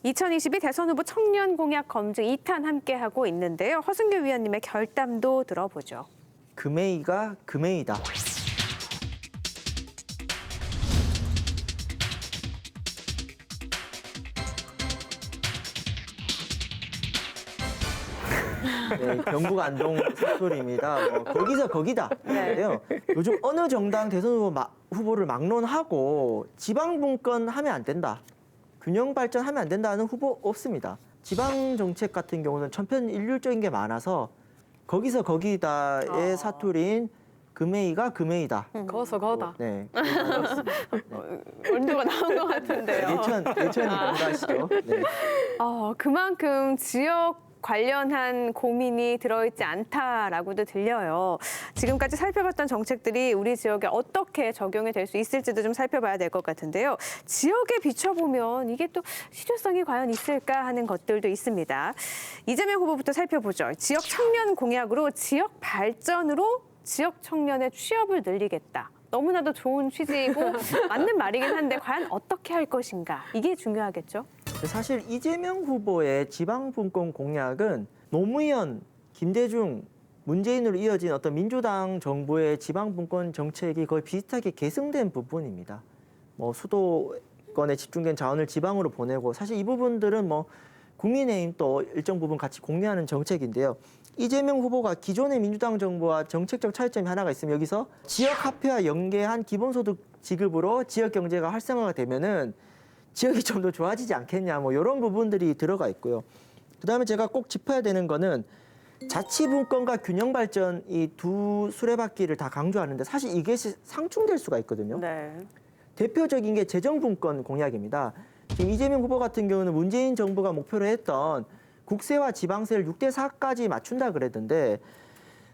2022 대선 후보 청년 공약 검증 2탄 함께하고 있는데요. 허승규 위원님의 결담도 들어보죠. 금메이가 금메이다. 네, 경북 안동 사투리입니다. 거기서 거기다. 인데요. 요즘 어느 정당 대선 후보를 막론하고 지방 분권 하면 안 된다. 균형 발전하면 안 된다는 후보 없습니다. 지방 정책 같은 경우는 천편일률적인 게 많아서 거기서 거기다의 사투리인 금메이가 금메이다. 거기서 거다. 네. 원두가 나온 것 같은데요. 예천이 건가시죠? 네. 그만큼 지역 관련한 고민이 들어있지 않다라고도 들려요. 지금까지 살펴봤던 정책들이 우리 지역에 어떻게 적용이 될 수 있을지도 좀 살펴봐야 될 것 같은데요. 지역에 비춰보면 이게 또 실효성이 과연 있을까 하는 것들도 있습니다. 이재명 후보부터 살펴보죠. 지역 청년 공약으로 지역 발전으로 지역 청년의 취업을 늘리겠다. 너무나도 좋은 취지이고 맞는 말이긴 한데 과연 어떻게 할 것인가. 이게 중요하겠죠. 사실 이재명 후보의 지방분권 공약은 노무현, 김대중, 문재인으로 이어진 어떤 민주당 정부의 지방분권 정책이 거의 비슷하게 계승된 부분입니다. 수도권에 집중된 자원을 지방으로 보내고 사실 이 부분들은 국민의힘도 일정 부분 같이 공유하는 정책인데요. 이재명 후보가 기존의 민주당 정부와 정책적 차이점이 하나가 있으면 여기서 지역 화폐와 연계한 기본소득 지급으로 지역 경제가 활성화가 되면은 지역이 좀 더 좋아지지 않겠냐, 이런 부분들이 들어가 있고요. 그다음에 제가 꼭 짚어야 되는 거는 자치분권과 균형발전 이 두 수레바퀴를 다 강조하는데 사실 이게 상충될 수가 있거든요. 네. 대표적인 게 재정분권 공약입니다. 지금 이재명 후보 같은 경우는 문재인 정부가 목표로 했던 국세와 지방세를 6대 4까지 맞춘다 그랬는데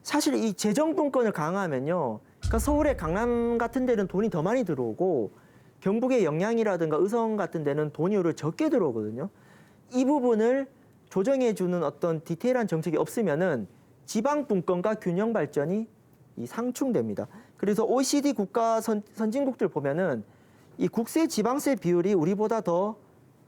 사실 이 재정분권을 강화하면요. 그러니까 서울의 강남 같은 데는 돈이 더 많이 들어오고 경북의 영양이라든가 의성 같은 데는 돈이 오히려 적게 들어오거든요. 이 부분을 조정해주는 어떤 디테일한 정책이 없으면은 지방분권과 균형 발전이 상충됩니다. 그래서 OECD 국가 선진국들 보면은 이 국세 지방세 비율이 우리보다 더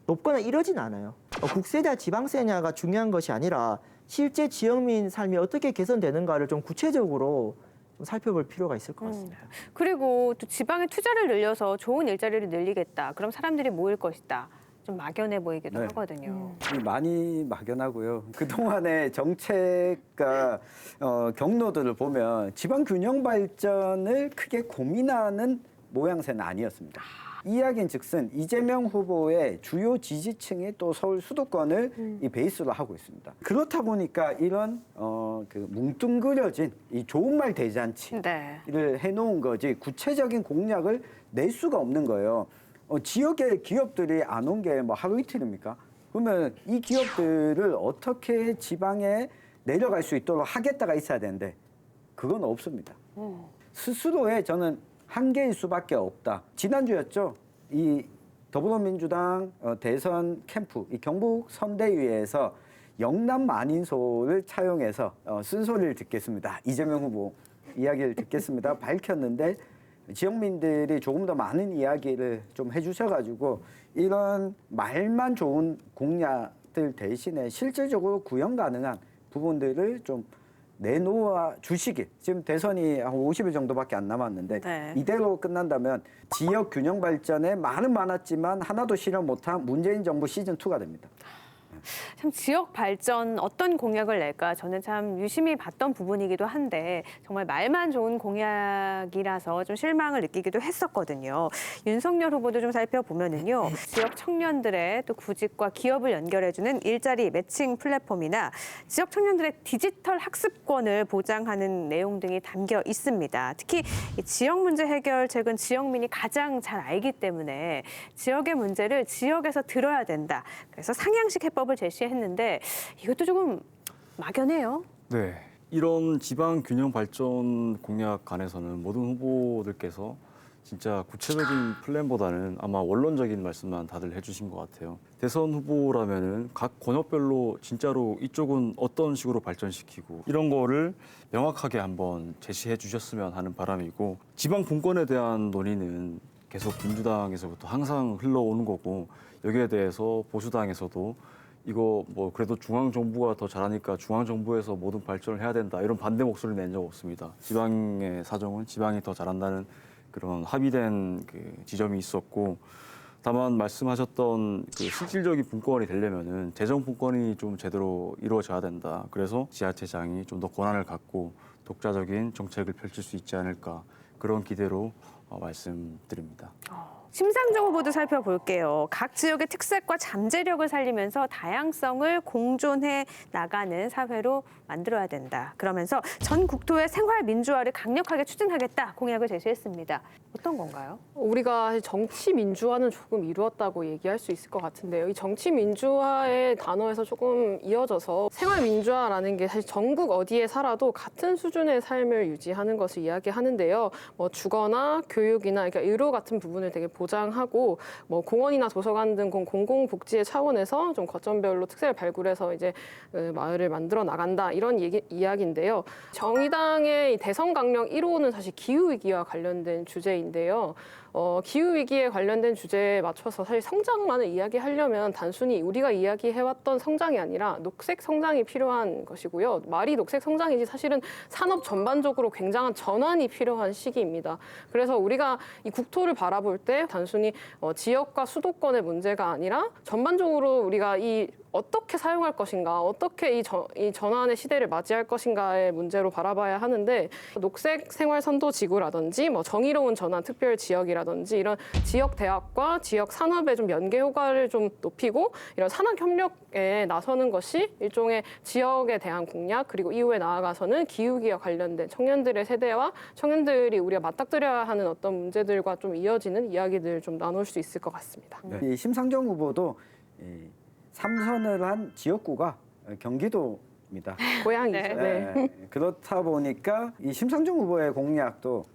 높거나 이러진 않아요. 국세냐 지방세냐가 중요한 것이 아니라 실제 지역민 삶이 어떻게 개선되는가를 좀 구체적으로 좀 살펴볼 필요가 있을 것 같습니다. 그리고 또 지방에 투자를 늘려서 좋은 일자리를 늘리겠다. 그럼 사람들이 모일 것이다. 좀 막연해 보이기도 하거든요. 많이 막연하고요. 그동안의 정책과 경로들을 보면 지방 균형 발전을 크게 고민하는 모양새는 아니었습니다. 이야기인즉슨 이재명 후보의 주요 지지층이 또 서울 수도권을 이 베이스로 하고 있습니다. 그렇다 보니까 이런 뭉뚱그려진 이 좋은 말 대잔치를 해놓은 거지 구체적인 공약을 낼 수가 없는 거예요. 지역의 기업들이 안 온 게 하루 이틀입니까? 그러면 이 기업들을 어떻게 지방에 내려갈 수 있도록 하겠다가 있어야 되는데 그건 없습니다. 스스로의 저는 한계일 수밖에 없다. 지난주였죠. 이 더불어민주당 대선 캠프, 이 경북 선대위에서 영남 만인소를 차용해서 쓴소리를 듣겠습니다. 이재명 후보 이야기를 듣겠습니다. 밝혔는데 지역민들이 조금 더 많은 이야기를 좀 해주셔가지고 이런 말만 좋은 공약들 대신에 실질적으로 구현 가능한 부분들을 좀 내놓아 주시길. 지금 대선이 한 50일 정도밖에 안 남았는데 이대로 끝난다면 지역 균형 발전에 말은 많았지만 하나도 실현 못한 문재인 정부 시즌2가 됩니다. 참 지역 발전 어떤 공약을 낼까 저는 참 유심히 봤던 부분이기도 한데 정말 말만 좋은 공약이라서 좀 실망을 느끼기도 했었거든요. 윤석열 후보도 좀 살펴보면은요. 지역 청년들의 또 구직과 기업을 연결해주는 일자리 매칭 플랫폼이나 지역 청년들의 디지털 학습권을 보장하는 내용 등이 담겨 있습니다. 특히 이 지역 문제 해결책은 지역민이 가장 잘 알기 때문에 지역의 문제를 지역에서 들어야 된다. 그래서 상향식 해법을 제시했는데 이것도 조금 막연해요. 네, 이런 지방 균형 발전 공약 관해서는 모든 후보들께서 진짜 구체적인 플랜보다는 아마 원론적인 말씀만 다들 해주신 것 같아요. 대선 후보라면은 각 권역별로 진짜로 이쪽은 어떤 식으로 발전시키고 이런 거를 명확하게 한번 제시해 주셨으면 하는 바람이고 지방 분권에 대한 논의는 계속 민주당에서부터 항상 흘러오는 거고 여기에 대해서 보수당에서도 이거 뭐 그래도 중앙 정부가 더 잘하니까 중앙 정부에서 모든 발전을 해야 된다 이런 반대 목소리를 낸 적 없습니다. 지방의 사정은 지방이 더 잘한다는 그런 합의된 그 지점이 있었고, 다만 말씀하셨던 그 실질적인 분권이 되려면은 재정 분권이 좀 제대로 이루어져야 된다. 그래서 지자체장이 좀 더 권한을 갖고 독자적인 정책을 펼칠 수 있지 않을까, 그런 기대로 말씀드립니다. 심상정 후보도 살펴볼게요. 각 지역의 특색과 잠재력을 살리면서 다양성을 공존해 나가는 사회로 만들어야 된다. 그러면서 전 국토의 생활 민주화를 강력하게 추진하겠다 공약을 제시했습니다. 어떤 건가요? 우리가 정치 민주화는 조금 이루었다고 얘기할 수 있을 것 같은데요. 이 정치 민주화의 단어에서 조금 이어져서 생활 민주화라는 게 사실 전국 어디에 살아도 같은 수준의 삶을 유지하는 것을 이야기하는데요. 뭐 주거나 교육이나 그러니까 의료 같은 부분을 되게 보장하고 뭐 공원이나 도서관 등 공공복지의 차원에서 좀 거점별로 특색을 발굴해서 이제 마을을 만들어 나간다 이런 이야기인데요. 정의당의 이 대선 강령 1호는 사실 기후 위기와 관련된 주제인데요. 기후 위기에 관련된 주제에 맞춰서 사실 성장만을 이야기하려면 단순히 우리가 이야기해왔던 성장이 아니라 녹색 성장이 필요한 것이고요. 말이 녹색 성장이지 사실은 산업 전반적으로 굉장한 전환이 필요한 시기입니다. 그래서 우리가 이 국토를 바라볼 때 단순히 지역과 수도권의 문제가 아니라 전반적으로 우리가 이 어떻게 사용할 것인가, 어떻게 이 전환의 시대를 맞이할 것인가의 문제로 바라봐야 하는데, 녹색 생활 선도 지구라든지 뭐 정의로운 전환 특별 지역이라든지 이런 지역 대학과 지역 산업의 좀 연계 효과를 좀 높이고 이런 산학 협력에 나서는 것이 일종의 지역에 대한 공약, 그리고 이후에 나아가서는 기후기와 관련된 청년들의 세대와 청년들이 우리가 맞닥뜨려야 하는 어떤 문제들과 좀 이어지는 이야기들을 좀 나눌 수 있을 것 같습니다. 이 심상정 후보도 삼선을 한 지역구가 경기도입니다. 고향이죠. 네. 그렇다 보니까 이 심상정 후보의 공약도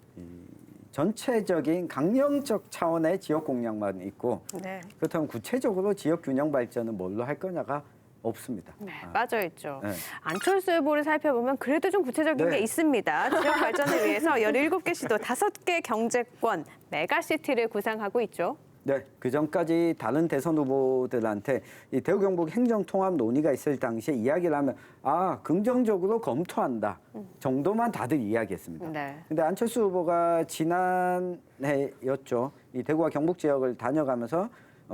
전체적인 강령적 차원의 지역 공약만 있고, 네. 그렇다면 구체적으로 지역 균형 발전은 뭘로 할 거냐가 없습니다. 네, 빠져있죠. 네. 안철수 후보를 살펴보면 그래도 좀 구체적인 네. 게 있습니다. 지역 발전을 위해서 17개 시도 5개 경제권 메가시티를 구상하고 있죠. 네, 그 전까지 다른 대선 후보들한테 이 대구 경북 행정 통합 논의가 있을 당시에 이야기를 하면 긍정적으로 검토한다 정도만 다들 이야기했습니다. 네. 근데 안철수 후보가 지난해였죠. 이 대구와 경북 지역을 다녀가면서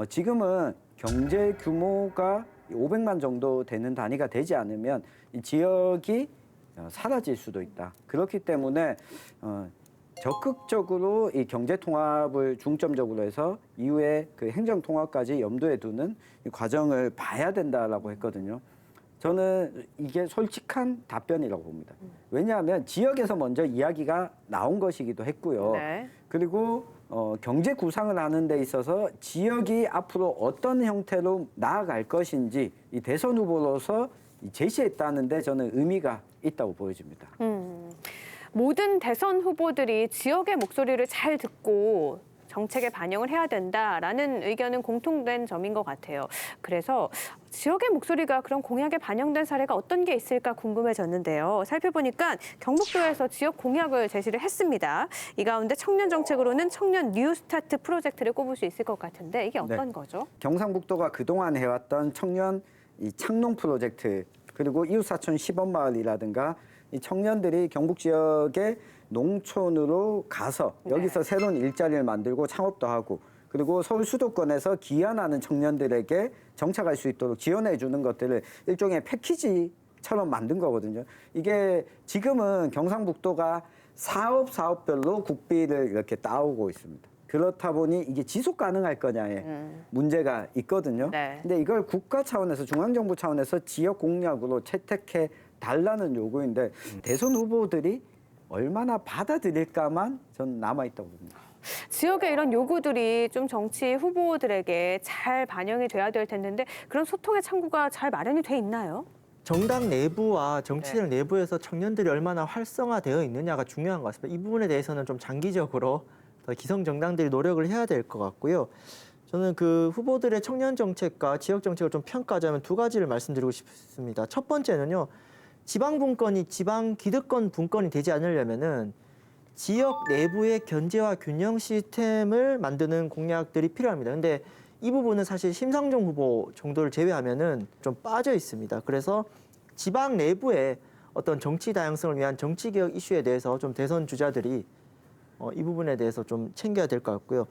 지금은 경제 규모가 500만 정도 되는 단위가 되지 않으면 이 지역이 사라질 수도 있다. 그렇기 때문에 적극적으로 이 경제 통합을 중점적으로 해서 이후에 그 행정 통합까지 염두에 두는 이 과정을 봐야 된다라고 했거든요. 저는 이게 솔직한 답변이라고 봅니다. 왜냐하면 지역에서 먼저 이야기가 나온 것이기도 했고요. 네. 그리고 경제 구상을 하는 데 있어서 지역이 앞으로 어떤 형태로 나아갈 것인지 이 대선 후보로서 제시했다는 데 저는 의미가 있다고 보여집니다. 모든 대선 후보들이 지역의 목소리를 잘 듣고 정책에 반영을 해야 된다라는 의견은 공통된 점인 것 같아요. 그래서 지역의 목소리가 그런 공약에 반영된 사례가 어떤 게 있을까 궁금해졌는데요. 살펴보니까 경북도에서 지역 공약을 제시를 했습니다. 이 가운데 청년 정책으로는 청년 뉴스타트 프로젝트를 꼽을 수 있을 것 같은데 이게 어떤 거죠? 경상북도가 그동안 해왔던 청년 이 창농 프로젝트, 그리고 이웃사촌 시범마을이라든가 이 청년들이 경북 지역의 농촌으로 가서 여기서 새로운 일자리를 만들고 창업도 하고, 그리고 서울 수도권에서 기한하는 청년들에게 정착할 수 있도록 지원해 주는 것들을 일종의 패키지처럼 만든 거거든요. 이게 지금은 경상북도가 사업별로 국비를 이렇게 따오고 있습니다. 그렇다 보니 이게 지속 가능할 거냐에 문제가 있거든요. 네. 근데 이걸 국가 차원에서, 중앙정부 차원에서 지역 공약으로 채택해 달라는 요구인데 대선 후보들이 얼마나 받아들일까만 전 남아있다고 봅니다. 지역의 이런 요구들이 좀 정치 후보들에게 잘 반영이 돼야 될 텐데 그런 소통의 창구가 잘 마련이 돼 있나요? 정당 내부와 정치적 내부에서 청년들이 얼마나 활성화되어 있느냐가 중요한 것 같습니다. 이 부분에 대해서는 좀 장기적으로 더 기성 정당들이 노력을 해야 될 것 같고요. 저는 그 후보들의 청년 정책과 지역 정책을 좀 평가하자면 두 가지를 말씀드리고 싶습니다. 첫 번째는요, 지방 분권이 지방 기득권 분권이 되지 않으려면은 지역 내부의 견제와 균형 시스템을 만드는 공약들이 필요합니다. 근데 이 부분은 사실 심상정 후보 정도를 제외하면은 좀 빠져 있습니다. 그래서 지방 내부의 어떤 정치 다양성을 위한 정치 개혁 이슈에 대해서 좀 대선 주자들이 이 부분에 대해서 좀 챙겨야 될 것 같고요.